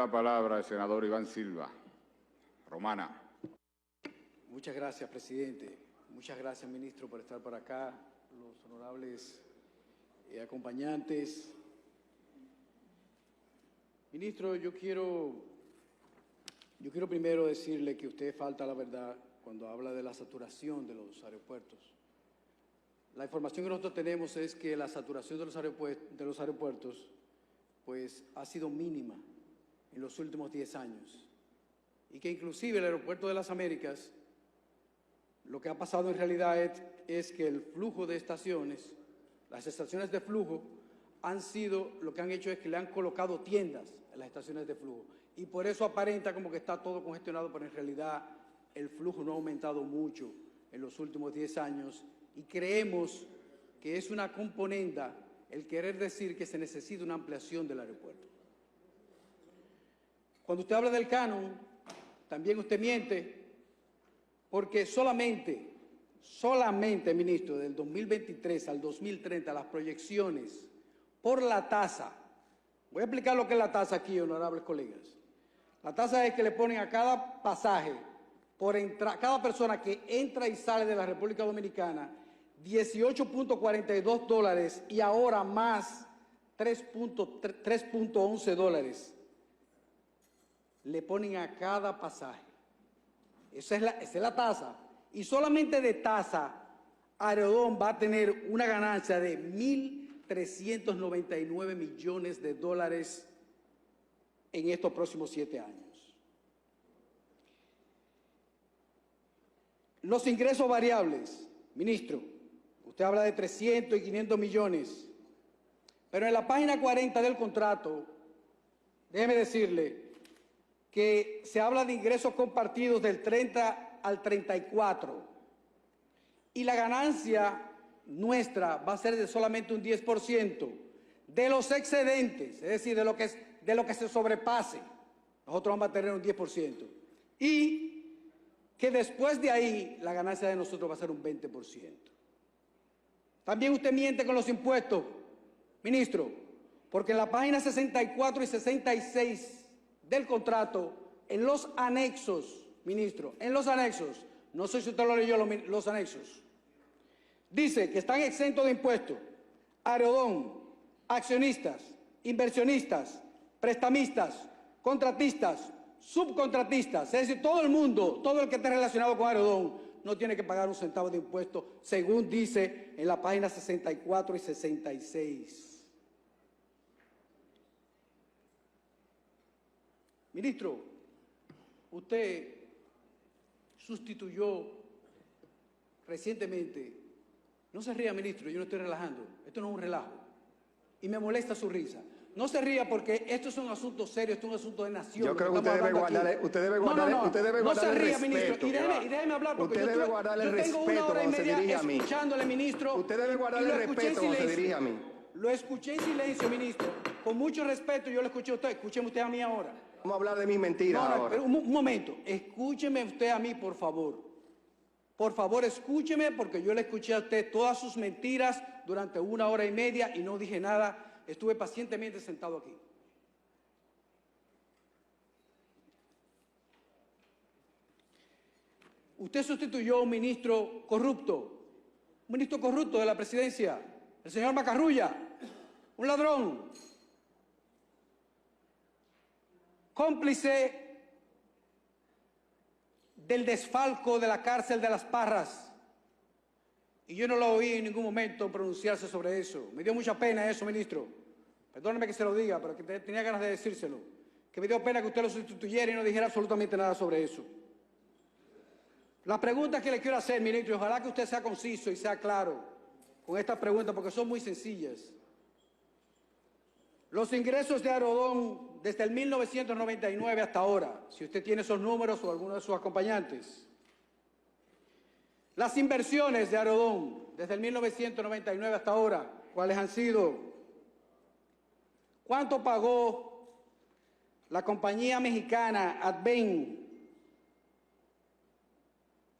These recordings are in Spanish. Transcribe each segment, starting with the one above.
la palabra al senador Iván Silva. Romana. Muchas gracias, presidente. Muchas gracias, ministro, por estar por acá. Los honorables acompañantes. Ministro, yo quiero primero decirle que usted falta la verdad cuando habla de la saturación de los aeropuertos. La información que nosotros tenemos es que la saturación de los aeropuertos pues, ha sido mínima en los últimos 10 años. Y que inclusive el aeropuerto de las Américas, lo que ha pasado en realidad es que el flujo de estaciones, las estaciones de flujo, lo que han hecho es que le han colocado tiendas en las estaciones de flujo. Y por eso aparenta como que está todo congestionado, pero en realidad el flujo no ha aumentado mucho en los últimos 10 años. Y creemos que es una componenda el querer decir que se necesita una ampliación del aeropuerto. Cuando usted habla del canon, también usted miente, porque solamente, ministro, del 2023 al 2030, las proyecciones por la tasa, voy a explicar lo que es la tasa aquí, honorables colegas. La tasa es que le ponen a cada pasaje, cada persona que entra y sale de la República Dominicana, $18.42 y ahora más $3.11 le ponen a cada pasaje. Esa es la tasa. Y solamente de tasa, Aerodón va a tener una ganancia de $1.399 millones en estos próximos 7 años. Los ingresos variables, ministro, usted habla de 300 y 500 millones, pero en la página 40 del contrato, déjeme decirle que se habla de ingresos compartidos del 30 al 34 y la ganancia nuestra va a ser de solamente un 10% de los excedentes, es decir, de lo que se sobrepase, nosotros vamos a tener un 10%. Y que después de ahí la ganancia de nosotros va a ser un 20%. También usted miente con los impuestos, ministro, porque en la página 64 y 66 del contrato, en los anexos, ministro, en los anexos, no sé si usted lo leyó, los anexos, dice que están exentos de impuestos Aerodón, accionistas, inversionistas, prestamistas, contratistas, subcontratistas, es decir, todo el mundo, todo el que esté relacionado con Aerodón no tiene que pagar un centavo de impuesto, según dice en la página 64 y 66. Ministro, usted sustituyó recientemente, no se ría, ministro, yo no estoy relajando, esto no es un relajo, y me molesta su risa. No se ría porque esto es un asunto serio, esto es un asunto de nación. Yo creo que usted debe guardarle no se ría, ministro, y déjeme hablar porque usted debe guardarle el respeto cuando se dirige a mí. Escuchándole, ministro. Usted debe guardarle el respeto cuando se dirige a mí. Lo escuché en silencio, ministro, con mucho respeto, yo lo escuché a usted, escúcheme usted a mí ahora. Vamos a hablar de mis mentiras ahora. Pero un momento, escúcheme usted a mí, por favor. Por favor, escúcheme, porque yo le escuché a usted todas sus mentiras durante 1 hora y media y no dije nada. Estuve pacientemente sentado aquí. Usted sustituyó a un ministro corrupto de la presidencia, el señor Macarrulla, un ladrón, cómplice del desfalco de la cárcel de Las Parras. Y yo no lo oí en ningún momento pronunciarse sobre eso. Me dio mucha pena eso, ministro. Perdóneme que se lo diga, pero que tenía ganas de decírselo. Que me dio pena que usted lo sustituyera y no dijera absolutamente nada sobre eso. Las preguntas que le quiero hacer, ministro, y ojalá que usted sea conciso y sea claro con estas preguntas, porque son muy sencillas. Los ingresos de Aerodón desde el 1999 hasta ahora, si usted tiene esos números o alguno de sus acompañantes. Las inversiones de Aerodón desde el 1999 hasta ahora, ¿cuáles han sido? ¿Cuánto pagó la compañía mexicana Adven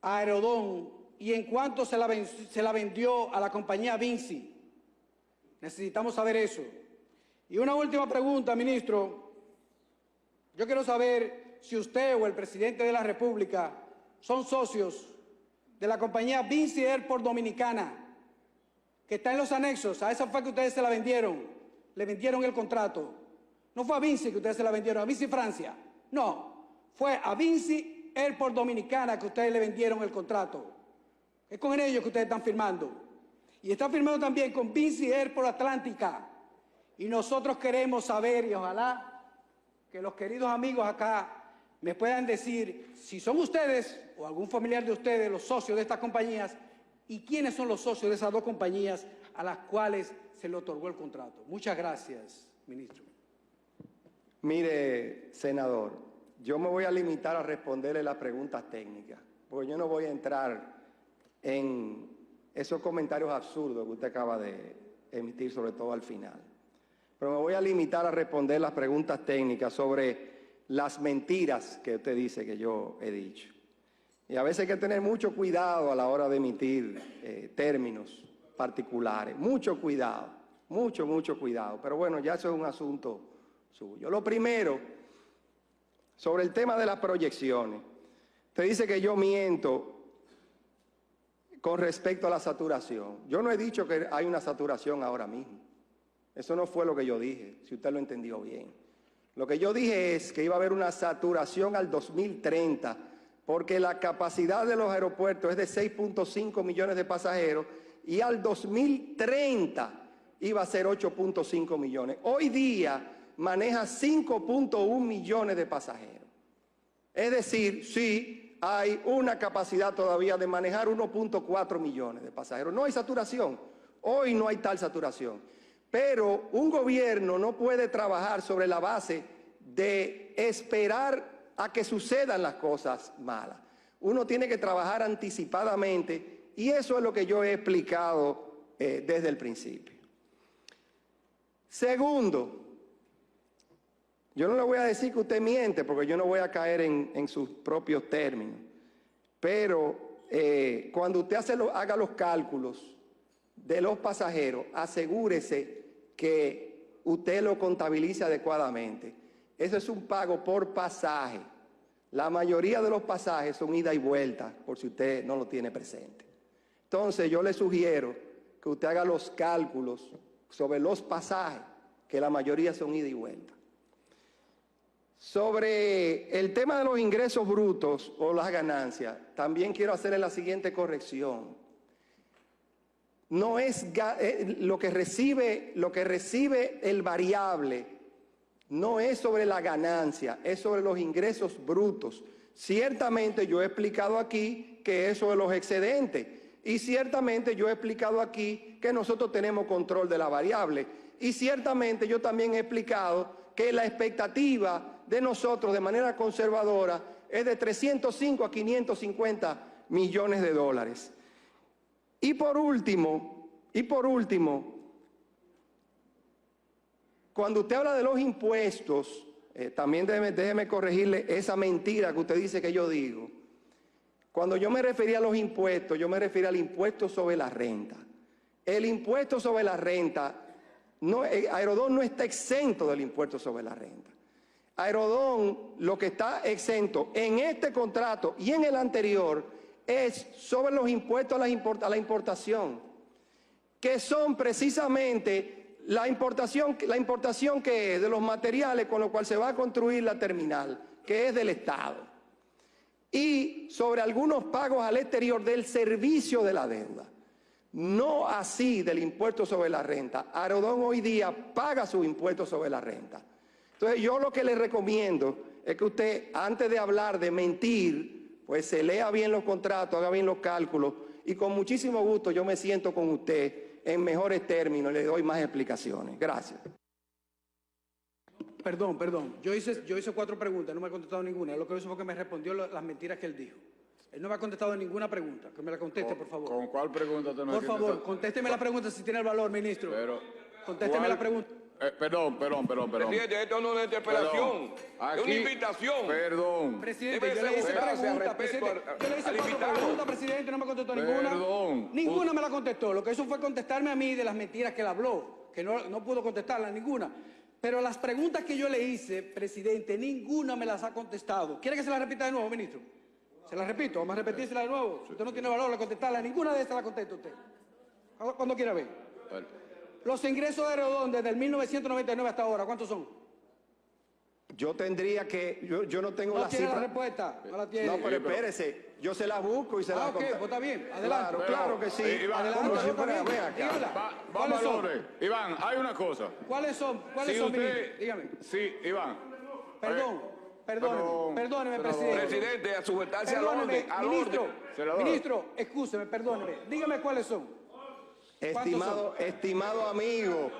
a Aerodón y en cuánto se la vendió a la compañía Vinci? Necesitamos saber eso. Y una última pregunta, ministro. Yo quiero saber si usted o el presidente de la República son socios de la compañía Vinci Airport Dominicana, que está en los anexos. A esa fue que ustedes se la vendieron. Le vendieron el contrato. No fue a Vinci que ustedes se la vendieron, a Vinci Francia. No, fue a Vinci Airport Dominicana que ustedes le vendieron el contrato. Es con ellos que ustedes están firmando. Y están firmando también con Vinci Airport Atlántica. Y nosotros queremos saber, y ojalá que los queridos amigos acá me puedan decir si son ustedes o algún familiar de ustedes los socios de estas compañías y quiénes son los socios de esas dos compañías a las cuales se le otorgó el contrato. Muchas gracias, ministro. Mire, senador, yo me voy a limitar a responderle las preguntas técnicas, porque yo no voy a entrar en esos comentarios absurdos que usted acaba de emitir, sobre todo al final. Pero me voy a limitar a responder las preguntas técnicas sobre las mentiras que usted dice que yo he dicho. Y a veces hay que tener mucho cuidado a la hora de emitir términos particulares. Mucho cuidado, mucho cuidado. Pero bueno, ya eso es un asunto suyo. Lo primero, sobre el tema de las proyecciones. Usted dice que yo miento con respecto a la saturación. Yo no he dicho que hay una saturación ahora mismo. Eso no fue lo que yo dije, si usted lo entendió bien. Lo que yo dije es que iba a haber una saturación al 2030, porque la capacidad de los aeropuertos es de 6.5 millones de pasajeros y al 2030 iba a ser 8.5 millones. Hoy día maneja 5.1 millones de pasajeros. Es decir, sí, hay una capacidad todavía de manejar 1.4 millones de pasajeros. No hay saturación. Hoy no hay tal saturación. Pero un gobierno no puede trabajar sobre la base de esperar a que sucedan las cosas malas. Uno tiene que trabajar anticipadamente y eso es lo que yo he explicado desde el principio. Segundo, yo no le voy a decir que usted miente porque yo no voy a caer en sus propios términos. Pero cuando usted haga los cálculos de los pasajeros, asegúrese que usted lo contabilice adecuadamente. Eso es un pago por pasaje. La mayoría de los pasajes son ida y vuelta, por si usted no lo tiene presente. Entonces yo le sugiero que usted haga los cálculos sobre los pasajes, que la mayoría son ida y vuelta. Sobre el tema de los ingresos brutos o las ganancias, también quiero hacerle la siguiente corrección. No es lo que recibe el variable, no es sobre la ganancia, es sobre los ingresos brutos. Ciertamente yo he explicado aquí que es sobre los excedentes y ciertamente yo he explicado aquí que nosotros tenemos control de la variable y ciertamente yo también he explicado que la expectativa de nosotros de manera conservadora es de 305 a 550 millones de dólares. Y por último, cuando usted habla de los impuestos, también déjeme corregirle esa mentira que usted dice que yo digo. Cuando yo me refería a los impuestos, yo me refería al impuesto sobre la renta. El impuesto sobre la renta, Aerodón no está exento del impuesto sobre la renta. Aerodón lo que está exento en este contrato y en el anterior es sobre los impuestos a la importación, que son precisamente la importación que es de los materiales con los cuales se va a construir la terminal, que es del Estado, y sobre algunos pagos al exterior del servicio de la deuda. No así del impuesto sobre la renta. Aerodón hoy día paga su impuesto sobre la renta. Entonces yo lo que le recomiendo es que usted, antes de hablar de mentir, pues se lea bien los contratos, haga bien los cálculos y con muchísimo gusto yo me siento con usted en mejores términos, le doy más explicaciones. Gracias. Perdón. Yo hice 4 preguntas, no me ha contestado ninguna. Lo que hizo fue que me respondió las mentiras que él dijo. Él no me ha contestado ninguna pregunta. Que me la conteste, por favor. ¿Con cuál pregunta te no Por favor, contésteme la pregunta si tiene el valor, ministro. Contésteme la pregunta. Perdón. Presidente, esto no es una interpelación, es una invitación. Perdón. Presidente, yo le hice preguntas, presidente. Yo le hice 4 preguntas, presidente, no me contestó ninguna. Perdón. Ninguna me la contestó. Lo que hizo fue contestarme a mí de las mentiras que él habló, que no pudo contestarla ninguna. Pero las preguntas que yo le hice, presidente, ninguna me las ha contestado. ¿Quiere que se las repita de nuevo, ministro? Se las repito, vamos a repetírsela de nuevo. Usted no tiene valor de contestarla, ninguna de estas la contesta usted. Cuando quiera ver. Bueno, Los ingresos de Rodón desde el 1999 hasta ahora, ¿cuántos son? Yo tendría que, yo no tengo No la tiene cifra. la respuesta, no la tiene. No, pero espérese, yo se la busco y se la ok, pues está bien, adelante. Claro, claro que sí. Iván, Adelante, Como si está fuera, bien. ve acá. Dígamela. vamos ¿Cuáles al son? orden. Iván, hay una cosa. ¿Cuáles son, Si ministro? usted, Dígame. sí, Iván. Perdón, perdóneme, senador. presidente. Presidente, a sujetarse al Perdóneme, orden. Al ministro, orden. Senador. ministro, excúseme, perdóneme. Dígame cuáles son. Estimado amigo,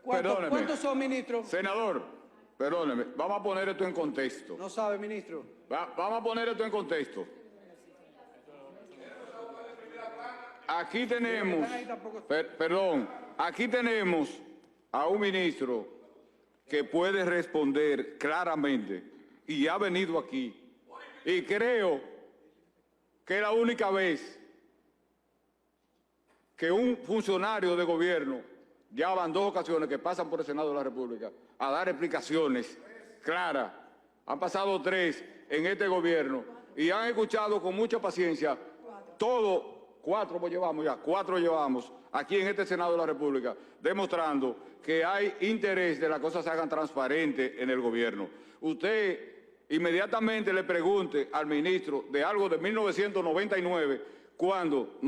Perdóneme. ¿Cuántos son, ministro? Senador, perdóneme, vamos a poner esto en contexto. No sabe, ministro. Vamos a poner esto en contexto. Aquí tenemos, perdón, aquí tenemos a un ministro que puede responder claramente y ha venido aquí. Y creo que es la única vez que un funcionario de gobierno, ya van 2 ocasiones que pasan por el Senado de la República a dar explicaciones claras. Han pasado 3 en este gobierno y han escuchado con mucha paciencia todo, 4 llevamos ya, 4 llevamos aquí en este Senado de la República, demostrando que hay interés de que las cosas se hagan transparentes en el gobierno. Usted inmediatamente le pregunte al ministro de algo de 1999, cuando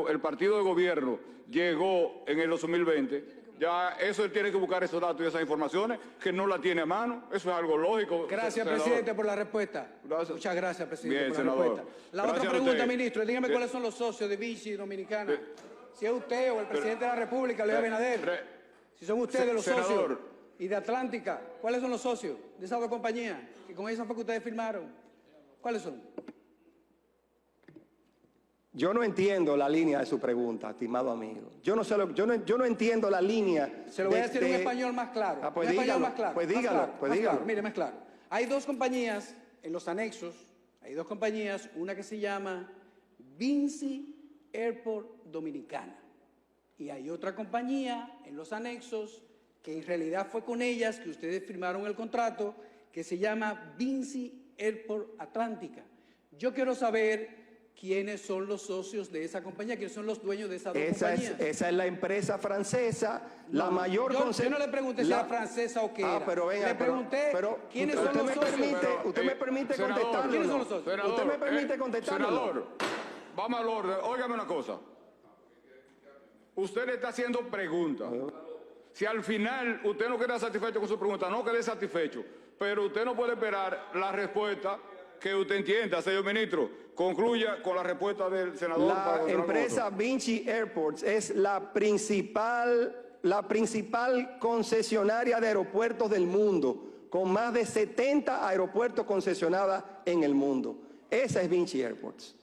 el partido de gobierno llegó en el 2020, ya eso él tiene que buscar esos datos y esas informaciones, que no la tiene a mano. Eso es algo lógico. Gracias, senador. presidente, por la respuesta. Gracias. Muchas gracias, presidente, Bien, por la senador. respuesta. La Gracias otra a pregunta, usted. ministro, dígame Sí. cuáles son los socios de Vichy Dominicana. Si es usted o el presidente de la República, Luis Abinader. Si son ustedes los Senador. socios. Y de Atlántica, ¿cuáles son los socios de esas 2 compañías? Que con esas fue que ustedes firmaron. ¿Cuáles son? yo no entiendo la línea de su pregunta, estimado amigo. Yo no entiendo la línea. Se lo voy a decir en un español más claro. Ah, pues Un español dígalo, más claro. pues más dígalo, claro, pues más dígalo. claro. Mire, más claro. Hay 2 compañías en los anexos. Hay 2 compañías. Una que se llama Vinci Airport Dominicana. Y hay otra compañía en los anexos que en realidad fue con ellas que ustedes firmaron el contrato, que se llama Vinci Airport Atlántica. Yo quiero saber quiénes son los socios de esa compañía, quiénes son los dueños de esas 2 compañías. Esa es la empresa francesa, la mayor... Yo no le pregunté si era francesa o qué era. Pero venga, le pregunté quiénes son los socios. ¿Usted me permite senador, contestarle? ¿quiénes o son no? los socios? Senador, ¿Usted me permite contestarle? o no? Senador, vamos al orden. Óigame una cosa. Usted le está haciendo preguntas. Si al final usted no queda satisfecho con su pregunta, no quede satisfecho. Pero usted no puede esperar la respuesta que usted entienda, señor ministro. Concluya con la respuesta del senador. para La continuar con empresa otro. Vinci Airports es la principal concesionaria de aeropuertos del mundo, con más de 70 aeropuertos concesionados en el mundo. Esa es Vinci Airports.